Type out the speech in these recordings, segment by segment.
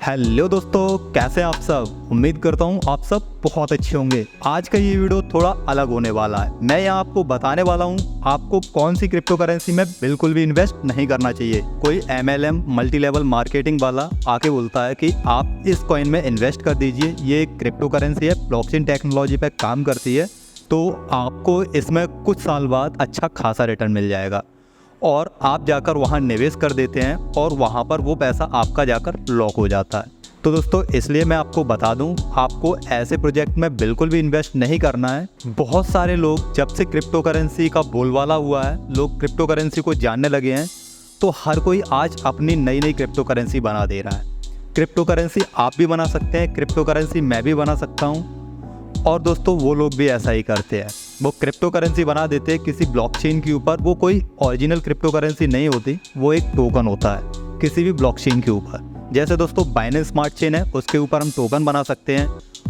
Hello दोस्तों, कैसे हैं आप सब। उम्मीद करता हूँ आप सब बहुत अच्छे होंगे। आज का ये वीडियो थोड़ा अलग होने वाला है। मैं यहाँ आपको बताने वाला हूँ आपको कौन सी क्रिप्टो करेंसी में बिल्कुल भी इन्वेस्ट नहीं करना चाहिए। कोई MLM मल्टी लेवल मार्केटिंग वाला आके बोलता है कि आप इस कॉइन में इन्वेस्ट कर दीजिए, ये क्रिप्टो करेंसी है, ब्लॉकचेन टेक्नोलॉजी पे काम करती है, तो आपको इसमें कुछ साल बाद अच्छा खासा रिटर्न मिल जाएगा। और आप जाकर वहाँ निवेश कर देते हैं और वहाँ पर वो पैसा आपका जाकर लॉक हो जाता है। तो दोस्तों, इसलिए मैं आपको बता दूं, आपको ऐसे प्रोजेक्ट में बिल्कुल भी इन्वेस्ट नहीं करना है। बहुत सारे लोग जब से क्रिप्टो करेंसी का बोलबाला हुआ है, लोग क्रिप्टो करेंसी को जानने लगे हैं, तो हर कोई आज अपनी नई नई क्रिप्टो करेंसी बना दे रहा है। क्रिप्टो करेंसी आप भी बना सकते हैं, क्रिप्टो करेंसी मैं भी बना सकता हूँ। और दोस्तों, वो लोग भी ऐसा ही करते हैं, वो क्रिप्टो करेंसी बना देते हैं किसी ब्लॉकचेन के ऊपर। वो कोई ओरिजिनल क्रिप्टो करेंसी नहीं होती, वो एक टोकन होता है किसी भी ब्लॉकचेन के ऊपर। जैसे दोस्तों बाइनेंस स्मार्ट चेन है, उसके ऊपर हम टोकन बना सकते हैं,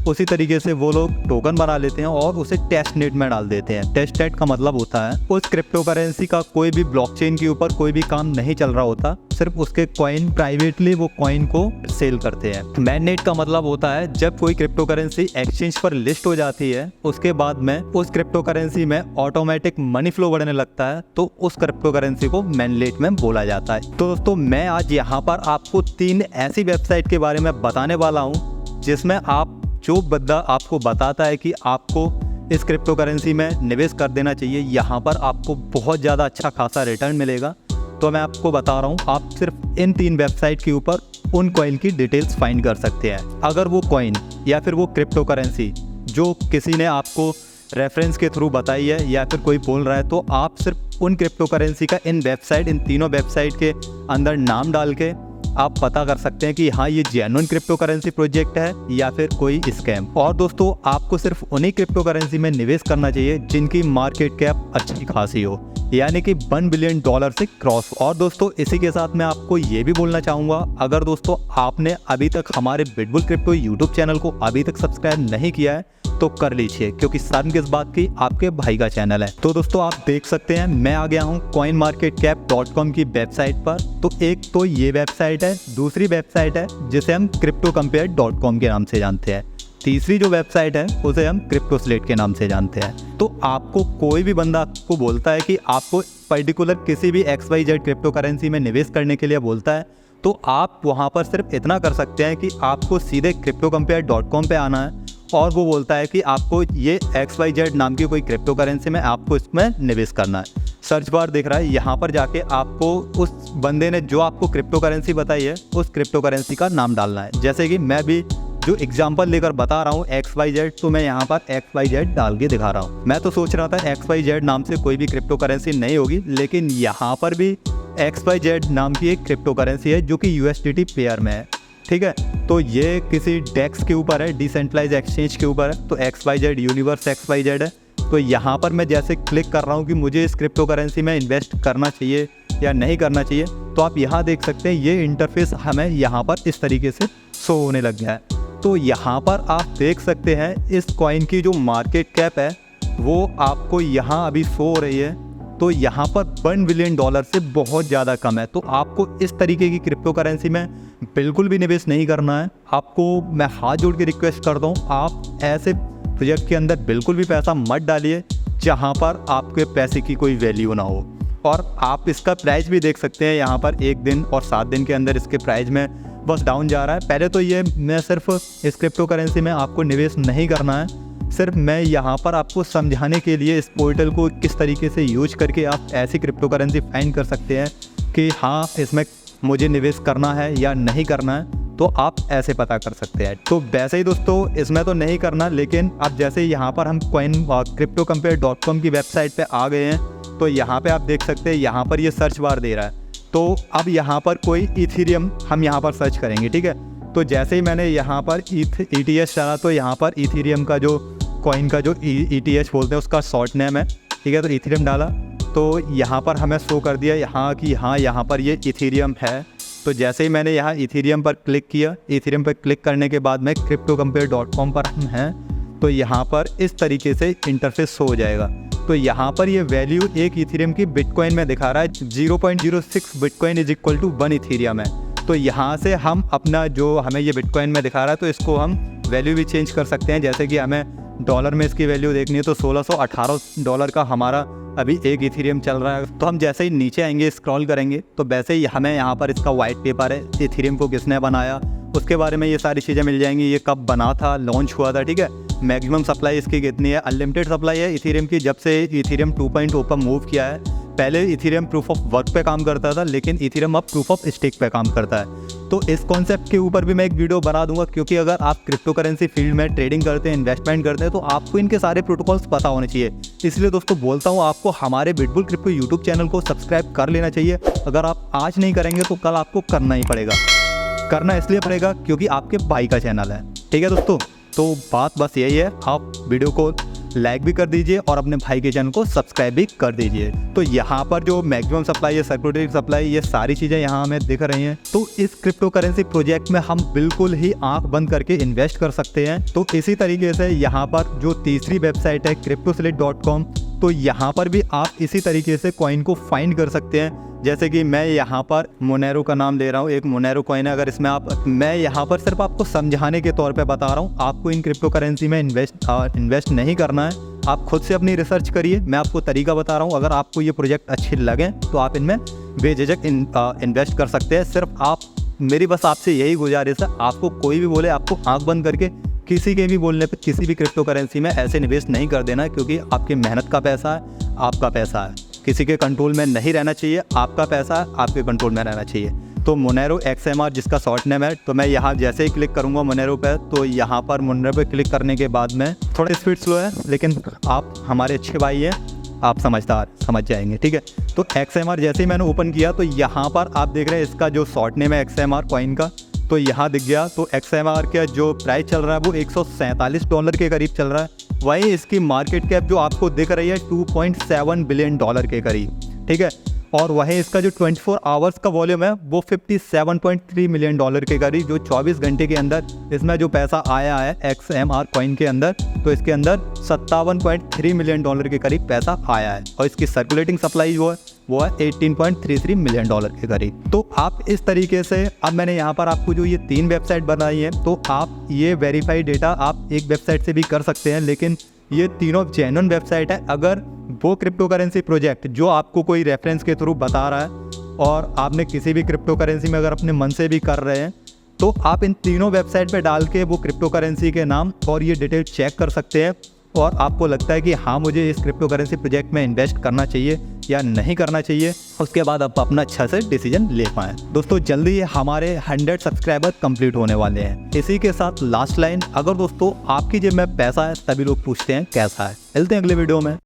उसी तरीके से वो लोग टोकन बना लेते हैं और उसे टेस्ट नेट में डाल देते हैं। टेस्ट नेट का मतलब होता है उस क्रिप्टो करेंसी का कोई भी ब्लॉकचेन के ऊपर कोई भी काम नहीं चल रहा होता, सिर्फ उसके कॉइन प्राइवेटली वो कॉइन को सेल करते हैं। मेन नेट का मतलब होता है जब कोई क्रिप्टो करेंसी एक्सचेंज पर लिस्ट हो जाती है, उसके बाद में उस क्रिप्टो करेंसी में ऑटोमेटिक मनी फ्लो बढ़ने लगता है, तो उस क्रिप्टो करेंसी को मेन नेट में बोला जाता है। तो दोस्तों, मैं आज यहाँ पर आपको 3 ऐसी वेबसाइट के बारे में बताने वाला हूँ जिसमें आप जो बंदा आपको बताता है कि आपको इस क्रिप्टो करेंसी में निवेश कर देना चाहिए, यहाँ पर आपको बहुत ज़्यादा अच्छा खासा रिटर्न मिलेगा। तो मैं आपको बता रहा हूँ, आप सिर्फ इन 3 वेबसाइट के ऊपर उन कॉइन की डिटेल्स फाइंड कर सकते हैं। अगर वो कॉइन या फिर वो क्रिप्टो करेंसी जो किसी ने आपको रेफरेंस के थ्रू बताई है या फिर कोई बोल रहा है, तो आप सिर्फ उन क्रिप्टो करेंसी का इन तीनों वेबसाइट के अंदर नाम डाल के आप पता कर सकते हैं कि हाँ, ये जेन्युइन क्रिप्टो करेंसी प्रोजेक्ट है या फिर कोई स्कैम। और दोस्तों, आपको सिर्फ उन्हीं क्रिप्टो करेंसी में निवेश करना चाहिए जिनकी मार्केट कैप अच्छी खासी हो, यानी कि $1 बिलियन से क्रॉस। और दोस्तों, इसी के साथ मैं आपको ये भी बोलना चाहूँगा, अगर दोस्तों आपने अभी तक हमारे बिटबुल क्रिप्टो यूट्यूब चैनल को अभी तक सब्सक्राइब नहीं किया है तो कर लीजिए, क्योंकि शर्म किस बात की, आपके भाई का चैनल है। तो दोस्तों, आप देख सकते हैं मैं आ गया हूँ coinmarketcap.com की वेबसाइट पर। तो एक तो ये वेबसाइट है, दूसरी वेबसाइट है जिसे हम cryptocompare.com के नाम से जानते हैं, तीसरी जो वेबसाइट है उसे हम क्रिप्टोस्लेट के नाम से जानते हैं। तो आपको कोई भी बंदा आपको बोलता है कि आपको पर्टिकुलर किसी भी XYZ क्रिप्टो करेंसी में निवेश करने के लिए बोलता है, तो आप वहाँ पर सिर्फ इतना कर सकते हैं कि आपको सीधे cryptocompare.com पे आना है और वो बोलता है कि आपको ये XYZ नाम की कोई क्रिप्टो करेंसी में आपको इसमें निवेश करना है। सर्च बार दिख रहा है, यहाँ पर जाके आपको उस बंदे ने जो आपको क्रिप्टो करेंसी बताई है उस क्रिप्टो करेंसी का नाम डालना है। जैसे कि मैं भी जो एग्जांपल लेकर बता रहा हूँ XYZ, तो मैं यहाँ पर XYZ डाल के दिखा रहा हूँ। मैं तो सोच रहा था XYZ नाम से कोई भी क्रिप्टो करेंसी नहीं होगी, लेकिन यहाँ पर भी XYZ नाम की एक क्रिप्टो करेंसी है जो कि USDT पेयर में है। ठीक है, तो ये किसी डेक्स के ऊपर है, डिसेंट्रलाइज एक्सचेंज के ऊपर है, तो XYZ यूनिवर्स XYZ है। तो यहाँ पर मैं जैसे क्लिक कर रहा हूँ कि मुझे इस क्रिप्टो करेंसी में इन्वेस्ट करना चाहिए या नहीं करना चाहिए, तो आप यहाँ देख सकते हैं ये इंटरफेस हमें यहाँ पर इस तरीके से शो होने लग गया है। तो यहाँ पर आप देख सकते हैं इस कॉइन की जो मार्केट कैप है वो आपको यहाँ अभी शो हो रही है, तो यहाँ पर $1 बिलियन से बहुत ज़्यादा कम है। तो आपको इस तरीके की क्रिप्टो करेंसी में बिल्कुल भी निवेश नहीं करना है। आपको मैं हाथ जोड़ के रिक्वेस्ट करता हूँ, आप ऐसे प्रोजेक्ट के अंदर बिल्कुल भी पैसा मत डालिए जहाँ पर आपके पैसे की कोई वैल्यू ना हो। और आप इसका प्राइस भी देख सकते हैं, यहाँ पर 1 दिन और 7 दिन के अंदर इसके प्राइस में बस डाउन जा रहा है। पहले तो ये मैं सिर्फ इस क्रिप्टो करेंसी में आपको निवेश नहीं करना है, सिर्फ मैं यहाँ पर आपको समझाने के लिए इस पोर्टल को किस तरीके से यूज करके आप ऐसी क्रिप्टो करेंसी फाइंड कर सकते हैं कि हाँ, इसमें मुझे निवेश करना है या नहीं करना है, तो आप ऐसे पता कर सकते हैं। तो वैसे ही दोस्तों, इसमें तो नहीं करना, लेकिन अब जैसे यहाँ पर हम cryptocompare.com की वेबसाइट पे आ गए हैं, तो यहाँ पे आप देख सकते हैं यहाँ पर ये सर्च बार दे रहा है। तो अब यहाँ पर कोई इथेरियम हम यहाँ पर सर्च करेंगे। ठीक है, तो जैसे ही मैंने यहाँ पर ETH डाला, तो यहाँ पर इथेरियम का जो कॉइन का जो ETH बोलते हैं उसका शॉर्ट नेम है। ठीक है, तो इथेरियम डाला तो यहाँ पर हमें शो कर दिया यहाँ कि हाँ, यहाँ पर ये इथेरियम है। तो जैसे ही मैंने यहाँ इथेरियम पर क्लिक किया, इथेरियम पर क्लिक करने के बाद में cryptocompare.com पर हम हैं, तो यहाँ पर इस तरीके से इंटरफेस शो हो जाएगा। तो यहाँ पर ये वैल्यू एक इथेरियम की बिटकॉइन में दिखा रहा है, 0.06 bitcoin is equal to 1 Ethereum है। तो यहाँ से हम अपना जो हमें ये बिटकॉइन में दिखा रहा है तो इसको हम वैल्यू भी चेंज कर सकते हैं। जैसे कि हमें डॉलर में इसकी वैल्यू देखनी है तो $1618 का हमारा अभी एक इथेरियम चल रहा है। तो हम जैसे ही नीचे आएंगे, स्क्रॉल करेंगे, तो वैसे ही हमें यहाँ पर इसका वाइट पेपर है, इथेरियम को किसने बनाया उसके बारे में ये सारी चीज़ें मिल जाएंगी। ये कब बना था, लॉन्च हुआ था, ठीक है। मैक्सिमम सप्लाई इसकी कितनी है, अनलिमिटेड सप्लाई है इथेरियम की। जब से इथेरियम 2.0 पर मूव किया है, पहले इथेरियम प्रूफ ऑफ वर्क पे काम करता था, लेकिन इथेरियम अब प्रूफ ऑफ स्टेक पे काम करता है। तो इस कॉन्सेप्ट के ऊपर भी मैं एक वीडियो बना दूंगा, क्योंकि अगर आप क्रिप्टो करेंसी फील्ड में ट्रेडिंग करते हैं, इन्वेस्टमेंट करते हैं, तो आपको इनके सारे प्रोटोकॉल्स पता होने चाहिए। इसलिए दोस्तों बोलता हूँ आपको हमारे बिटबुल क्रिप्टो यूट्यूब चैनल को सब्सक्राइब कर लेना चाहिए। अगर आप आज नहीं करेंगे तो कल आपको करना ही पड़ेगा। करना इसलिए पड़ेगा क्योंकि आपके भाई का चैनल है, ठीक है दोस्तों। तो बात बस यही है, आप वीडियो को लाइक भी कर दीजिए और अपने भाई के चैनल को सब्सक्राइब भी कर दीजिए। तो यहाँ पर जो मैक्सिमम सप्लाई है, सर्कुलेटरी सप्लाई, ये सारी चीज़ें यहाँ हमें दिख रही हैं। तो इस क्रिप्टो करेंसी प्रोजेक्ट में हम बिल्कुल ही आंख बंद करके इन्वेस्ट कर सकते हैं। तो इसी तरीके से यहाँ पर जो तीसरी वेबसाइट है cryptoselect.com, तो यहाँ पर भी आप इसी तरीके से कॉइन को फाइंड कर सकते हैं। जैसे कि मैं यहाँ पर मोनेरो का नाम ले रहा हूँ, एक मोनेरो कॉइन है। अगर इसमें मैं यहाँ पर सिर्फ आपको समझाने के तौर पे बता रहा हूँ, आपको इन क्रिप्टो करेंसी में इन्वेस्ट नहीं करना है। आप खुद से अपनी रिसर्च करिए, मैं आपको तरीका बता रहा हूँ। अगर आपको ये प्रोजेक्ट अच्छे लगे तो आप इनमें बेझिझक इन्वेस्ट कर सकते हैं। सिर्फ आप, मेरी बस आपसे यही गुजारिश है, आपको कोई भी बोले आपको आँख बंद करके किसी के भी बोलने पर किसी भी क्रिप्टो करेंसी में ऐसे निवेश नहीं कर देना, क्योंकि आपकी मेहनत का पैसा है, आपका पैसा है, किसी के कंट्रोल में नहीं रहना चाहिए। आपका पैसा आपके कंट्रोल में रहना चाहिए। तो मोनेरो XMR जिसका शॉर्ट नेम है, तो मैं यहाँ जैसे ही क्लिक करूँगा मोनेरो पे, तो यहाँ पर मोनेरो पे क्लिक करने के बाद में थोड़ा स्पीड स्लो है, लेकिन आप हमारे अच्छे भाई हैं, आप समझदार, समझ जाएंगे, ठीक है। तो XMR जैसे ही मैंने ओपन किया तो यहाँ पर आप देख रहे हैं इसका जो शॉर्ट नेम है XMR कॉइन का, तो यहाँ दिख गया। तो XMR का जो प्राइस चल रहा है वो $147 के करीब चल रहा है। वहीं इसकी मार्केट कैप जो आपको दिख रही है $2.7 बिलियन के करीब, ठीक है। और वहीं इसका जो 24 आवर्स का वॉल्यूम है वो $57.3 मिलियन के करीब, जो 24 घंटे के अंदर इसमें जो पैसा आया है XMR कॉइन के अंदर, तो इसके अंदर $57.3 मिलियन के करीब पैसा आया है। और इसकी सर्कुलेटिंग सप्लाई जो है वो है $18.33 मिलियन के करीब। तो आप इस तरीके से, अब मैंने यहाँ पर आपको जो ये 3 वेबसाइट बनाई है, तो आप ये वेरीफाइड डेटा आप एक वेबसाइट से भी कर सकते हैं, लेकिन ये तीनों जेन्युइन वेबसाइट है। अगर वो क्रिप्टो करेंसी प्रोजेक्ट जो आपको कोई रेफरेंस के थ्रू बता रहा है और आपने किसी भी क्रिप्टो करेंसी में अगर अपने मन से भी कर रहे हैं, तो आप इन तीनों वेबसाइट पे डाल के वो क्रिप्टो करेंसी के नाम और ये डिटेल चेक कर सकते हैं। और आपको लगता है कि हाँ, मुझे इस क्रिप्टो करेंसी प्रोजेक्ट में इन्वेस्ट करना चाहिए या नहीं करना चाहिए, उसके बाद आप अपना अच्छा से डिसीजन ले पाएँ। दोस्तों जल्दी हमारे 100 सब्सक्राइबर कंप्लीट होने वाले हैं। इसी के साथ लास्ट लाइन, अगर दोस्तों आपकी जेब में पैसा है, सभी लोग पूछते हैं कैसा है। मिलते हैं अगले वीडियो में।